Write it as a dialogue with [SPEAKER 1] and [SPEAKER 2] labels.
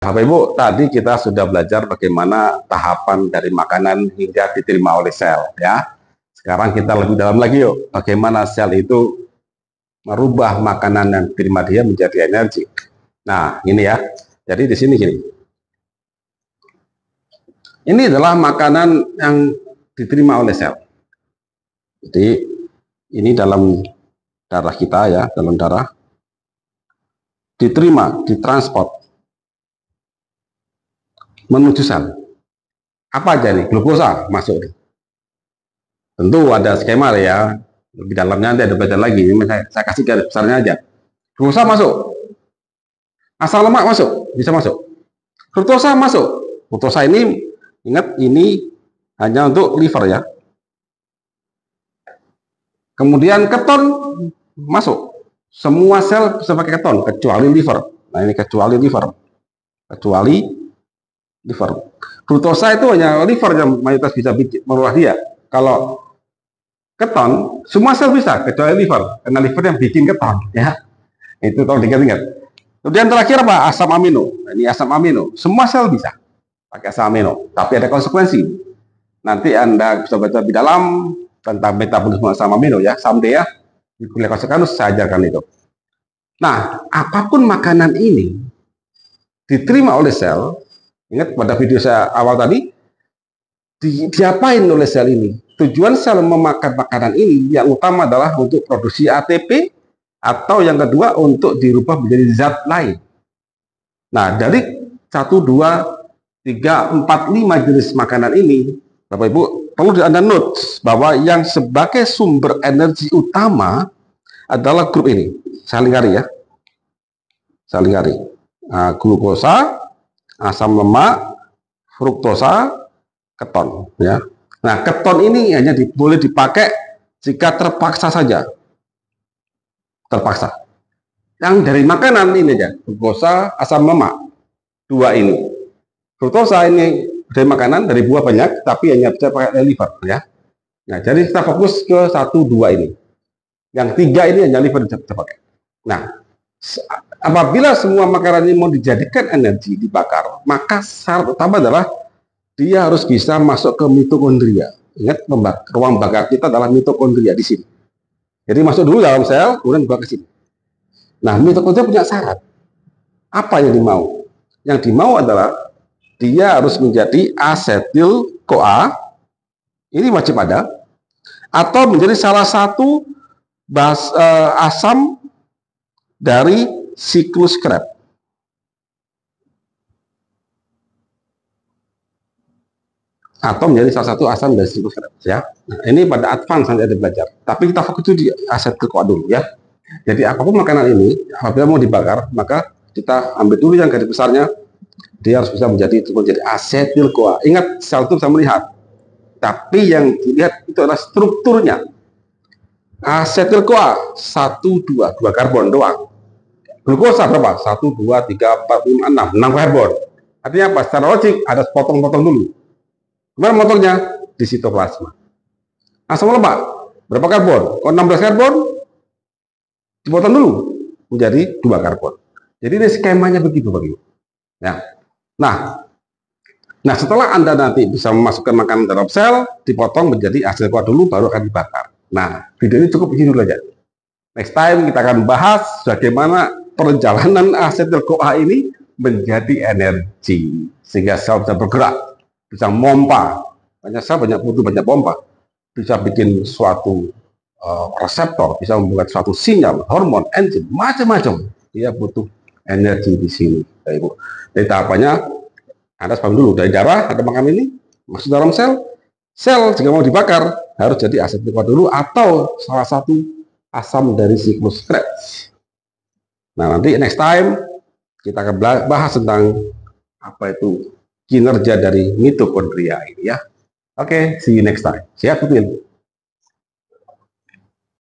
[SPEAKER 1] Bapak Ibu, tadi kita sudah belajar bagaimana tahapan dari makanan hingga diterima oleh sel, ya. Sekarang kita lebih dalam lagi yuk, bagaimana sel itu merubah makanan yang diterima dia menjadi energi. Nah, ini ya. Jadi di sini gini. Ini adalah makanan yang diterima oleh sel. Jadi ini dalam darah kita ya, dalam darah diterima, ditransport menuju sel. Apa aja nih? Glukosa masuk. Tentu ada skema ya. Lebih dalamnya nanti ada belajar lagi. Ini saya kasih garis besarnya aja. Glukosa masuk. Asam lemak masuk, bisa masuk. Fruktosa masuk. Fruktosa ini ingat ini hanya untuk liver ya. Kemudian keton masuk. Semua sel bisa pakai keton kecuali liver. Nah ini kecuali liver. Kecuali liver. Fruktosa itu hanya liver yang mayoritas bisa merubah dia. Kalau keton semua sel bisa kecuali liver, karena liver yang bikin keton ya. Itu tolong diingat-ingat. Kemudian terakhir apa? Asam amino. Nah, ini asam amino. Semua sel bisa pakai asam amino, tapi ada konsekuensi. Nanti Anda bisa baca lebih dalam tentang metabolisme asam amino ya, someday ya. Di kuliah konsekanus saya ajarkan itu. Nah, apapun makanan ini diterima oleh sel, ingat pada video saya awal tadi, diapain oleh sel ini? Tujuan sel memakan makanan ini yang utama adalah untuk produksi ATP, atau yang kedua untuk dirubah menjadi zat lain. Nah, dari 1, 2, 3, 4, 5 jenis makanan ini, Bapak Ibu, perlu Anda note bahwa yang sebagai sumber energi utama adalah grup ini. Saya lingkari ya. Saya lingkari. Nah, glukosa, asam lemak, fruktosa, keton ya. Nah, keton ini hanya boleh dipakai jika terpaksa saja. Terpaksa. Yang dari makanan ini aja, glukosa, asam lemak, dua ini. Fruktosa ini dari makanan, dari buah banyak, tapi hanya bisa pakai liver ya. Nah, jadi kita fokus ke 1, 2 ini. Yang 3 ini hanya liver bisa pakai. Nah, apabila semua makanan ini mau dijadikan energi, dibakar, maka syarat utama adalah dia harus bisa masuk ke mitokondria. Ingat, ruang bakar kita adalah mitokondria di sini. Jadi masuk dulu dalam sel, kemudian dibawa ke sini. Nah, mitokondria punya syarat. Apa yang dimau? Yang dimau adalah dia harus menjadi asetil CoA, ini wajib ada, atau menjadi salah satu asam dari siklus Krebs. Atau menjadi salah satu asam dari siklus Krebs ya. Nah, ini pada advance nanti ada belajar. Tapi kita fokus di asetil CoA dulu ya. Jadi apapun makanan ini, apabila mau dibakar, maka kita ambil dulu yang garis besarnya, dia harus bisa menjadi asetil CoA. Ingat, sel itu bisa melihat, tapi yang dilihat itu adalah strukturnya. Asetil CoA 1, 2 karbon doang. Glukosa berapa? 1, 2, 3, 4, 5, 6 karbon. Artinya apa? Secara logik ada potong-potong dulu. Gimana potongnya? Di sitoplasma. Asam lemak berapa karbon? Kalau 16 karbon, dipotong dulu menjadi 2 karbon. Jadi ini skemanya begitu begitu. Ya. Nah, setelah Anda nanti bisa memasukkan makanan dalam sel, dipotong menjadi asetil CoA dulu, baru akan dibakar. Nah, video ini cukup begini dulu aja. Next time kita akan bahas bagaimana perjalanan asetil CoA ini menjadi energi, sehingga sel bisa bergerak, bisa memompa. Banyak sel butuh banyak pompa, bisa bikin suatu reseptor, bisa membuat suatu sinyal, hormon, enzim, macam-macam. Dia butuh energi di sini, Ibu. Jadi tahapannya Anda paham dulu, dari darah ada makanan ini masuk dalam sel. Sel jika mau dibakar harus jadi asetil CoA dulu atau salah satu asam dari siklus Krebs. Nah, nanti next time kita akan bahas tentang apa itu kinerja dari mitokondria ini ya. Oke, see you next time. Siap betul.